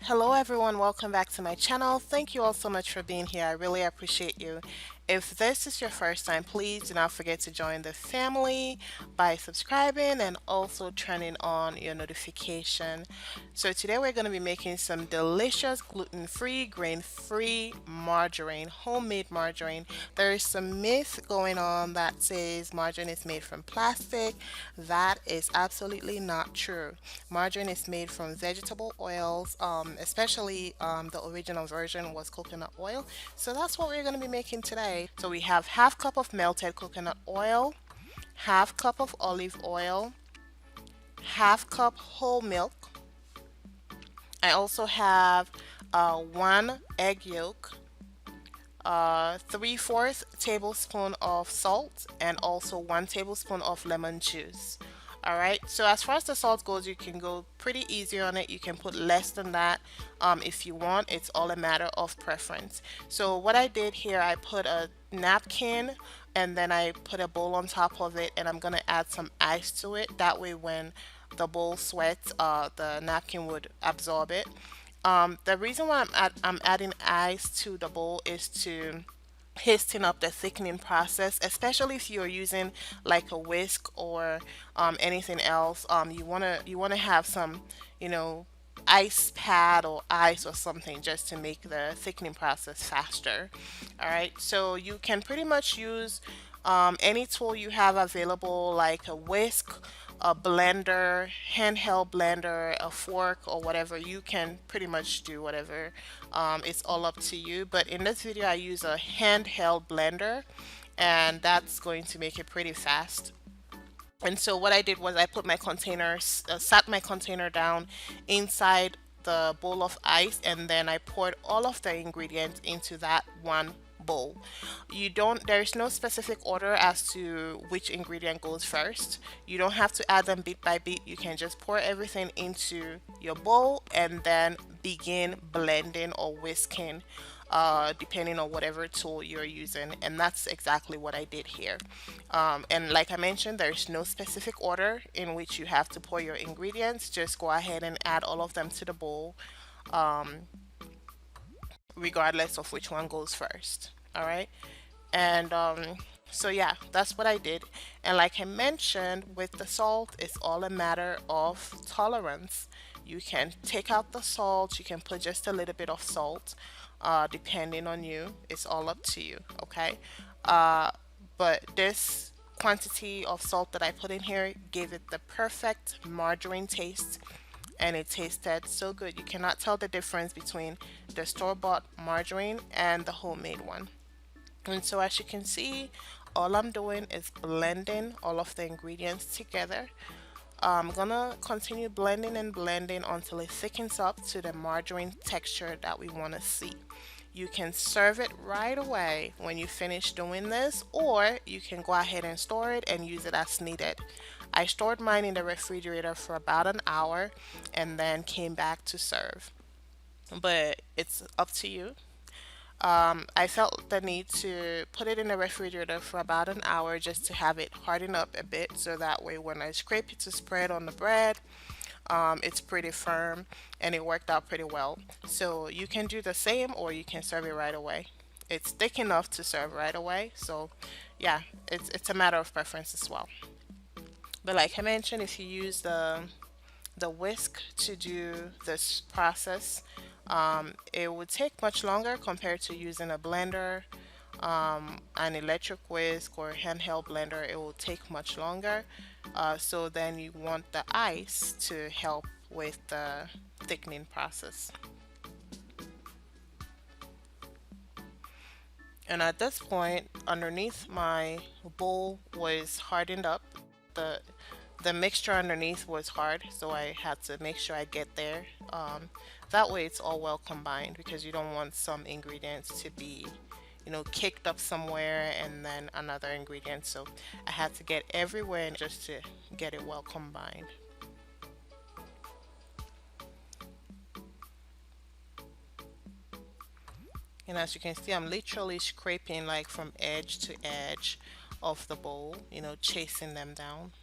Hello everyone, welcome back to my channel. Thank you all so much for being here. I really appreciate you. If this is your first time, please do not forget to join the family by subscribing and also turning on your notification. So today we're going to be making some delicious gluten-free, grain-free margarine, homemade margarine. There is some myth going on that says margarine is made from plastic. That is absolutely not true. Margarine is made from vegetable oils, especially the original version was coconut oil. So that's what we're going to be making today. So we have half cup of melted coconut oil, half cup of olive oil, half cup whole milk. I also have one egg yolk, 3/4 tablespoon of salt, and also 1 tablespoon of lemon juice. All right, so as far as the salt goes, you can go pretty easy on it. You can put less than that if you want. It's all a matter of preference. So what I did here, I put a napkin and then I put a bowl on top of it, and I'm gonna add some ice to it. That way when the bowl sweats, the napkin would absorb it. The reason why I'm adding ice to the bowl is to hasten up the thickening process, especially if you're using like a whisk or anything else. You wanna have some, you know, ice pad or ice or something just to make the thickening process faster. All right, so you can pretty much use any tool you have available, like a whisk, a blender, handheld blender, a fork, or whatever. You can pretty much do whatever. It's all up to you. But in this video, I use a handheld blender, and that's going to make it pretty fast. And so what I did was I put my container, sat my container down inside the bowl of ice, and then I poured all of the ingredients into that one bowl. There's no specific order as to which ingredient goes first. You don't have to add them bit by bit. You can just pour everything into your bowl and then begin blending or whisking, depending on whatever tool you're using. And that's exactly what I did here. And like I mentioned, there's no specific order in which you have to pour your ingredients. Just go ahead and add all of them to the bowl, regardless of which one goes first. All right. And so yeah, that's what I did. And like I mentioned, with the salt, it's all a matter of tolerance. You can take out the salt, you can put just a little bit of salt, depending on you. It's all up to you, okay? Uh, but this quantity of salt that I put in here gave it the perfect margarine taste, and it tasted so good. You cannot tell the difference between the store-bought margarine and the homemade one. And so as you can see, all I'm doing is blending all of the ingredients together. I'm gonna continue blending and blending until it thickens up to the margarine texture that we want to see. You can serve it right away when you finish doing this, or you can go ahead and store it and use it as needed. I stored mine in the refrigerator for about an hour and then came back to serve. But it's up to you. I felt the need to put it in the refrigerator for about an hour just to have it harden up a bit, so that way when I scrape it to spread on the bread, it's pretty firm, and it worked out pretty well. So you can do the same, or you can serve it right away. It's thick enough to serve right away, so yeah, it's a matter of preference as well. But like I mentioned, if you use the whisk to do this process, it would take much longer compared to using a blender, an electric whisk or handheld blender. It will take much longer. So then you want the ice to help with the thickening process. And at this point, underneath my bowl was hardened up. The the mixture underneath was hard, so I had to make sure I get there. That way it's all well combined, because you don't want some ingredients to be, kicked up somewhere and then another ingredient. So I had to get everywhere just to get it well combined. And as you can see, I'm literally scraping like from edge to edge of the bowl, chasing them down.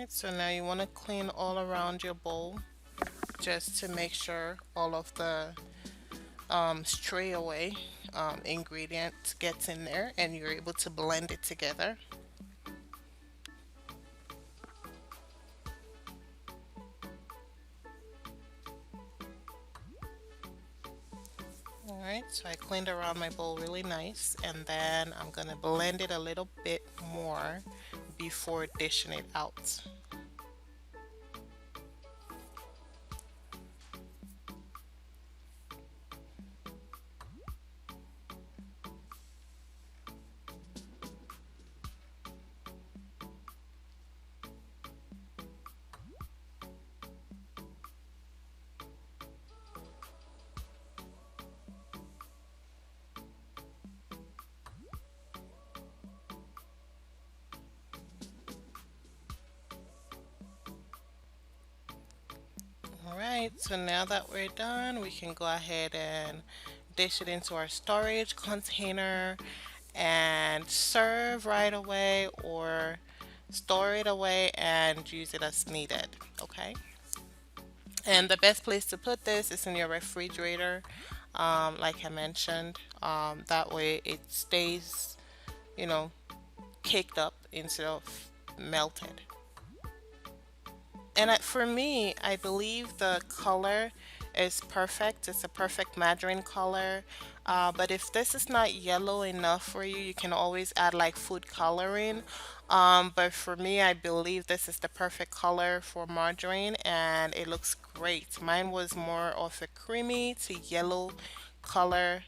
Alright, so now you want to clean all around your bowl just to make sure all of the stray away ingredient gets in there and you're able to blend it together. Alright, so I cleaned around my bowl really nice and then I'm gonna blend it a little bit more before dishing it out. Alright, so now that we're done, we can go ahead and dish it into our storage container and serve right away or store it away and use it as needed. Okay, and the best place to put this is in your refrigerator, like I mentioned. That way it stays, you know, caked up instead of melted. And for me, I believe the color is perfect. It's a perfect margarine color. But if this is not yellow enough for you, you can always add like food coloring. But for me, I believe this is the perfect color for margarine and it looks great. Mine was more of a creamy to yellow color.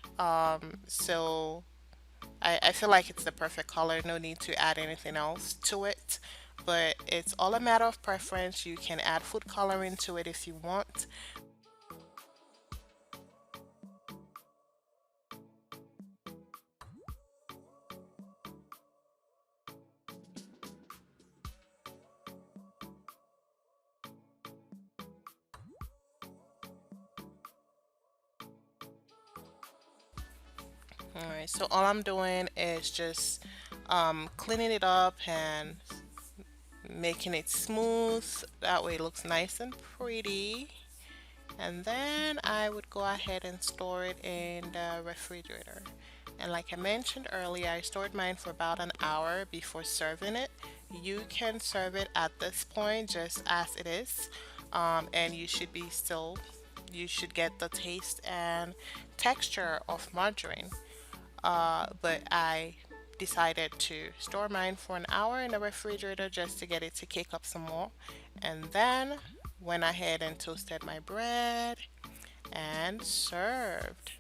So I feel like it's the perfect color. No need to add anything else to it. But it's all a matter of preference. You can add food coloring to it if you want. Alright, so all I'm doing is just cleaning it up and making it smooth. That way it looks nice and pretty. And then I would go ahead and store it in the refrigerator. And like I mentioned earlier, I stored mine for about an hour before serving it. You can serve it at this point just as it is, and you should get the taste and texture of margarine. But I decided to store mine for an hour in the refrigerator just to get it to cake up some more. And then went ahead and toasted my bread and served.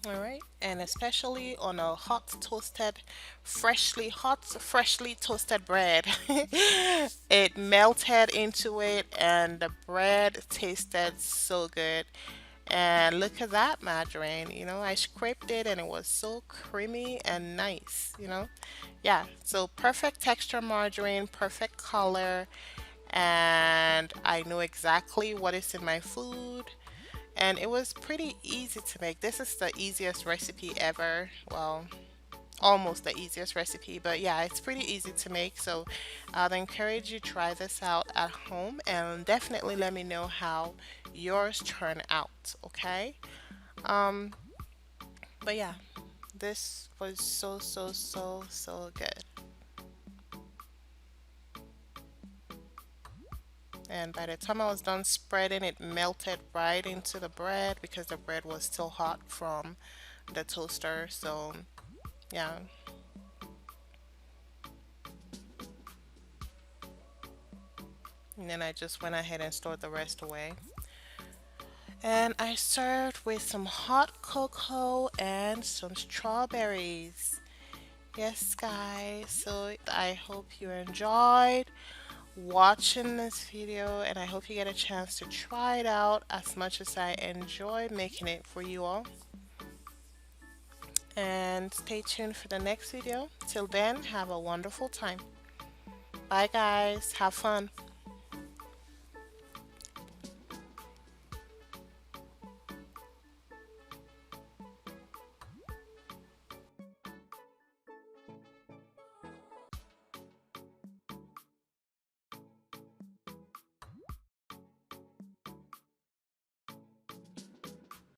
All right, and especially on a freshly toasted bread. It melted into it, and the bread tasted so good. And look at that margarine, I scraped it and it was so creamy and nice, Yeah, so perfect texture margarine, perfect color, and I know exactly what is in my food and it was pretty easy to make. This is the easiest recipe ever. Well, almost the easiest recipe, but yeah, it's pretty easy to make. So I'd encourage you try this out at home and definitely let me know how yours turn out, okay? Um, but yeah, this was so good. And by the time I was done spreading, it melted right into the bread because the bread was still hot from the toaster. So yeah. And then I just went ahead and stored the rest away. And I served with some hot cocoa and some strawberries. Yes, guys. So I hope you enjoyed watching this video and I hope you get a chance to try it out as much as I enjoy making it for you all. and stay tuned for the next video. Till then, have a wonderful time. Bye guys, have fun.